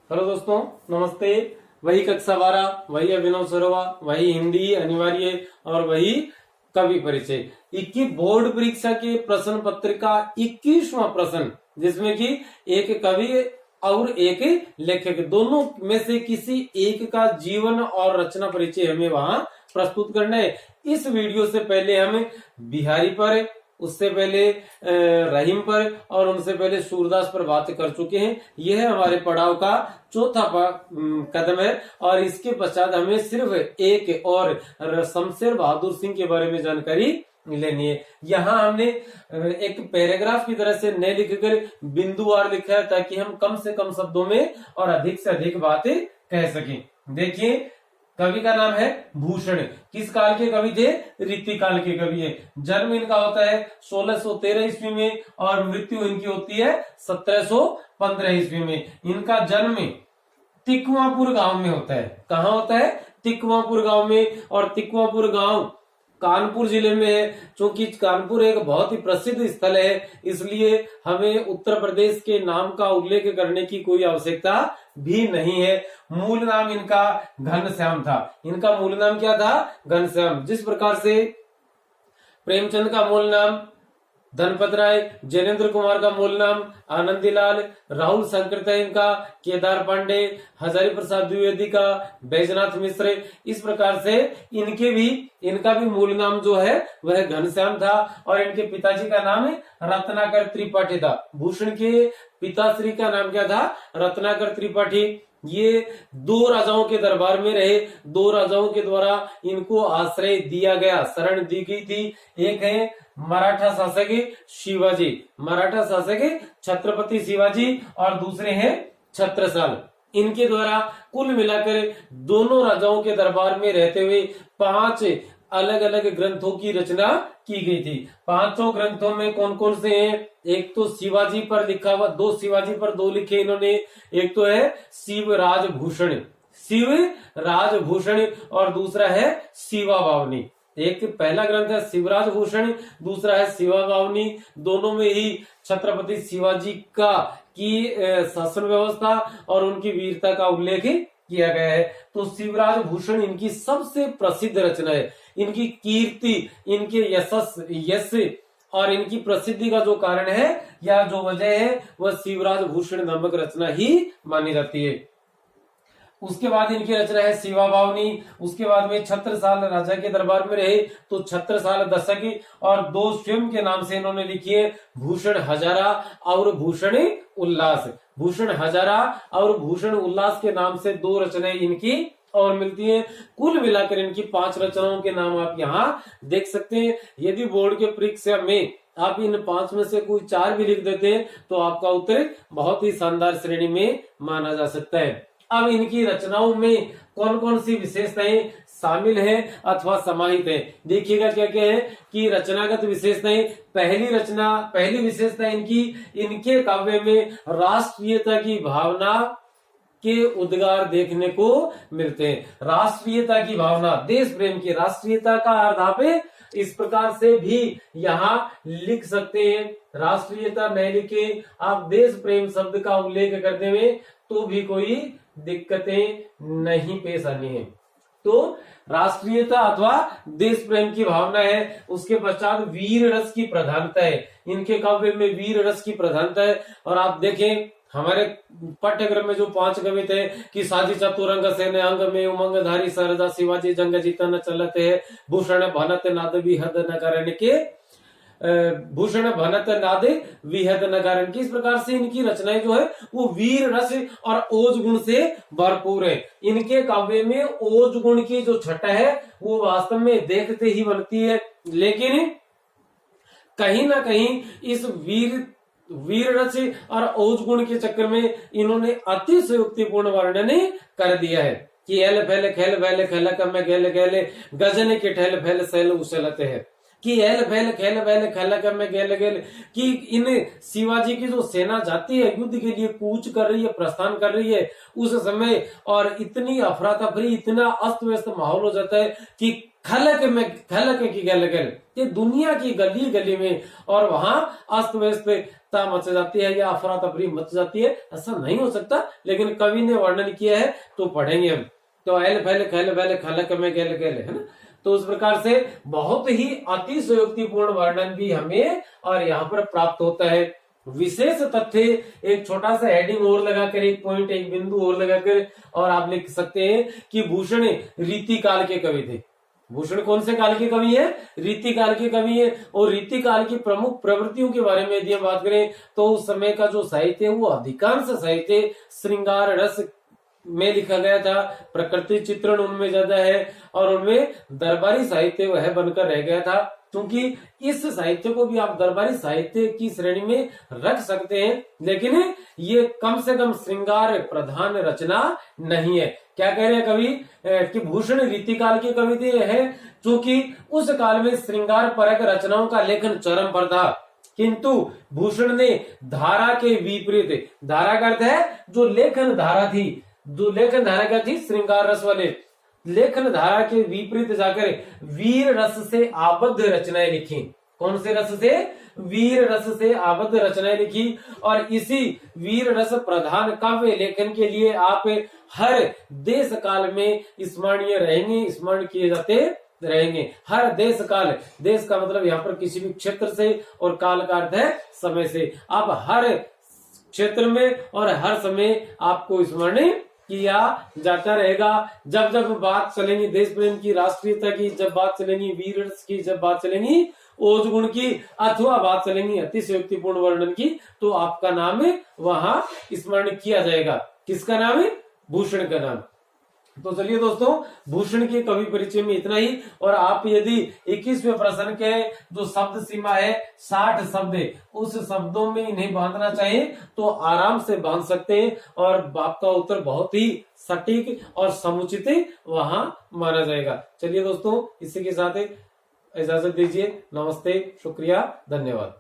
Hello दोस्तों, नमस्ते। वही कक्षा 12, वही अभिनव सरोवा, वही हिंदी अनिवार्य और वही कवि परिचय 21 बोर्ड परीक्षा के प्रश्न पत्र का 21वां प्रश्न, जिसमें कि एक कवि और एक लेखक दोनों में से किसी एक का जीवन और रचना परिचय हमें वहां प्रस्तुत करना है। इस वीडियो से पहले हम बिहारी पर, उससे पहले रहीम पर और उनसे पहले सूरदास पर बात कर चुके हैं। यह हमारे पड़ाव का चौथा कदम है और इसके पश्चात हमें सिर्फ एक और शमशेर बहादुर सिंह के बारे में जानकारी लेनी है। यहाँ हमने एक पैराग्राफ की तरह से न लिखकर बिंदुवार लिखा है ताकि हम कम से कम शब्दों में और अधिक से अधिक बातें कह सकें। देखिए, कवि का नाम है भूषण। किस काल के कवि थे? रीति काल के कवि है। जन्म इनका होता है 1613 ईस्वी में और मृत्यु इनकी होती है 1715 ईस्वी में। इनका जन्म तिकवापुर गांव में होता है। कहाँ होता है? तिकवापुर गांव में। और तिकवापुर गांव कानपुर जिले में है। क्योंकि कानपुर एक बहुत ही प्रसिद्ध स्थल है, इसलिए हमें उत्तर प्रदेश के नाम का उल्लेख करने की कोई आवश्यकता भी नहीं है। मूल नाम इनका घनश्याम था। इनका मूल नाम क्या था? घनश्याम। जिस प्रकार से प्रेमचंद का मूल नाम धनपत राय, जैनेन्द्र कुमार का मूल नाम आनंदीलाल, राहुल शंकर इनका, केदार पांडे, हजारी प्रसाद द्विवेदी का बैजनाथ मिश्र, इस प्रकार से इनका भी मूल नाम जो है वह घनश्याम था। और इनके पिताजी का नाम रत्नाकर त्रिपाठी था। भूषण के पिताश्री का नाम क्या था? रत्नाकर त्रिपाठी। ये दो राजाओं के दरबार में रहे। दो राजाओं के द्वारा इनको आश्रय दिया गया, शरण दी गई थी। एक है मराठा शासक शिवाजी, मराठा शासक छत्रपति शिवाजी, और दूसरे हैं छत्रसाल। इनके द्वारा कुल मिलाकर दोनों राजाओं के दरबार में रहते हुए 5 अलग अलग ग्रंथों की रचना की गई थी। 5 ग्रंथों में कौन कौन से हैं? एक तो शिवाजी पर लिखा हुआ, 2 शिवाजी पर 2 लिखे इन्होंने। एक तो है शिवराज भूषण और दूसरा है शिवा बावनी। एक पहला ग्रंथ है शिवराज भूषण, दूसरा है शिवा बावनी। दोनों में ही छत्रपति शिवाजी की शासन व्यवस्था और उनकी वीरता का उल्लेख किया गया है। तो शिवराज भूषण इनकी सबसे प्रसिद्ध रचना है। इनकी कीर्ति, इनके यश और इनकी प्रसिद्धि का जो कारण है या जो वजह है वह शिवराज भूषण नामक रचना ही मानी जाती है। उसके बाद इनकी रचना है शिवा बावनी। उसके बाद में छत्रसाल राजा के दरबार में रहे तो छत्रसाल दशक, और 2 स्वयं के नाम से इन्होंने लिखी है, भूषण हजारा और भूषण उल्लास। भूषण हजारा और भूषण उल्लास के नाम से 2 रचनाएं इनकी और मिलती हैं। कुल मिलाकर इनकी 5 रचनाओं के नाम आप यहाँ देख सकते हैं। यदि बोर्ड के परीक्षा में आप इन 5 में से कोई 4 भी लिख देते हैं तो आपका उत्तर बहुत ही शानदार श्रेणी में माना जा सकता है। अब इनकी रचनाओं में कौन कौन सी विशेषताएं शामिल है अथवा समाहित है, देखिएगा क्या क्या है कि रचनागत विशेषताएं। पहली विशेषता इनके काव्य में राष्ट्रीयता की भावना के उद्गार देखने को मिलते हैं। राष्ट्रीयता की भावना, देश प्रेम की, राष्ट्रीयता का अर्थ आप इस प्रकार से भी यहाँ लिख सकते हैं। राष्ट्रीयता नहीं लिखे आप देश प्रेम शब्द का उल्लेख करते हुए तो भी कोई दिक्कतें नहीं पेश आनी है। तो राष्ट्रीयता अथवा देश प्रेम की भावना है। उसके पश्चात वीर रस की प्रधानता है। इनके काव्य में वीर रस की प्रधानता है। और आप देखें हमारे पाठ्यक्रम में जो 5 कवि थे कि साजी चतुरंग सेन अंग में उमंग धारी सरजा शिवाजी जंग जीतन चलते है भूषण भनत नाद विहद नगरन के भूषण भनत नाद विहद नगरन की। इस प्रकार से इनकी रचनाएं जो है वो वीर रस और ओज गुण से भरपूर है। इनके काव्य में ओज गुण की जो छटा है वो वास्तव में देखते ही बनती है, लेकिन कहीं ना कहीं इस वीर रस और ओज गुण के चक्कर में इन्होंने अतिशयोक्तिपूर्ण वर्णन कर दिया है कि एल फैल खेल फैल खेल कम गेल गेले गजन के ठेल फैल सैल उछलते हैं कि एल फैल खेल फैल खेल कम गेल गेल कि इन शिवाजी की जो सेना जाती है युद्ध के लिए कूच कर रही है, प्रस्थान कर रही है उस समय, और इतनी अफरा तफरी, इतना अस्त व्यस्त माहौल हो जाता है कि खलक की गल ये दुनिया की गली गली में और वहां अस्त व्यस्त अराजकता मच जाती है या अफरा तफरी मच जाती है, ऐसा नहीं हो सकता, लेकिन कवि ने वर्णन किया है तो पढ़ेंगे हम। तो एल फैल खैल बैल खलक में गैल गैल, है ना। तो उस प्रकार से बहुत ही अतिशयोक्तिपूर्ण वर्णन भी हमें और यहाँ पर प्राप्त होता है। विशेष तथ्य, एक छोटा सा हेडिंग और लगाकर, एक पॉइंट, एक बिंदु और लगाकर, और आप लिख सकते हैं कि भूषण रीति काल के कवि थे। भूषण कौन से काल के कवि है? रीति काल के कवि है। और रीति काल की प्रमुख प्रवृत्तियों के बारे में यदि हम बात करें तो उस समय का जो साहित्य है वो अधिकांश साहित्य श्रृंगार रस में लिखा गया था। प्रकृति चित्रण उनमें ज्यादा है और उनमें दरबारी साहित्य वह बनकर रह गया था, क्योंकि इस साहित्य को भी आप दरबारी साहित्य की श्रेणी में रख सकते हैं, लेकिन ये कम से कम श्रृंगार प्रधान रचना नहीं है। क्या कह रहे हैं कवि कि भूषण रीतिकाल के कवि थे है, क्योंकि उस काल में श्रृंगार परक रचनाओं का लेखन चरम पर था, किंतु भूषण ने धारा के विपरीत, धारा का अर्थ है जो लेखन धारा थी, जो लेखन धारा क्या थी? श्रृंगार रस वाले लेखन धारा के विपरीत जाकर वीर रस से आबद्ध रचनाएं लिखी। कौन से रस से? वीर रस से आबद्ध रचनाएं लिखी। और इसी वीर रस प्रधान काव्य लेखन के लिए आप हर देश काल में स्मरणीय रहेंगे, स्मरण किए जाते रहेंगे। हर देश काल, देश का मतलब यहाँ पर किसी भी क्षेत्र से, और काल का अर्थ है समय से। आप हर क्षेत्र में और हर समय आपको स्मरण किया जाता रहेगा। जब जब बात चलेंगी देश प्रेम की, राष्ट्रीयता की, जब बात चलेंगी वीर रस की, जब बात चलेंगी ओज गुण की, अथवा बात चलेंगी अतिशयोक्तिपूर्ण वर्णन की, तो आपका नाम वहां स्मरण किया जाएगा। किसका नाम है? भूषण का नाम। तो चलिए दोस्तों, भूषण के कवि परिचय में इतना ही। और आप यदि 21वें प्रश्न के जो शब्द सीमा है 60 शब्द है, उस शब्दों में इन्हें बांधना चाहिए तो आराम से बांध सकते हैं, और आपका उत्तर बहुत ही सटीक और समुचित वहां माना जाएगा। चलिए दोस्तों, इसी के साथ इजाजत दीजिए। नमस्ते, शुक्रिया, धन्यवाद।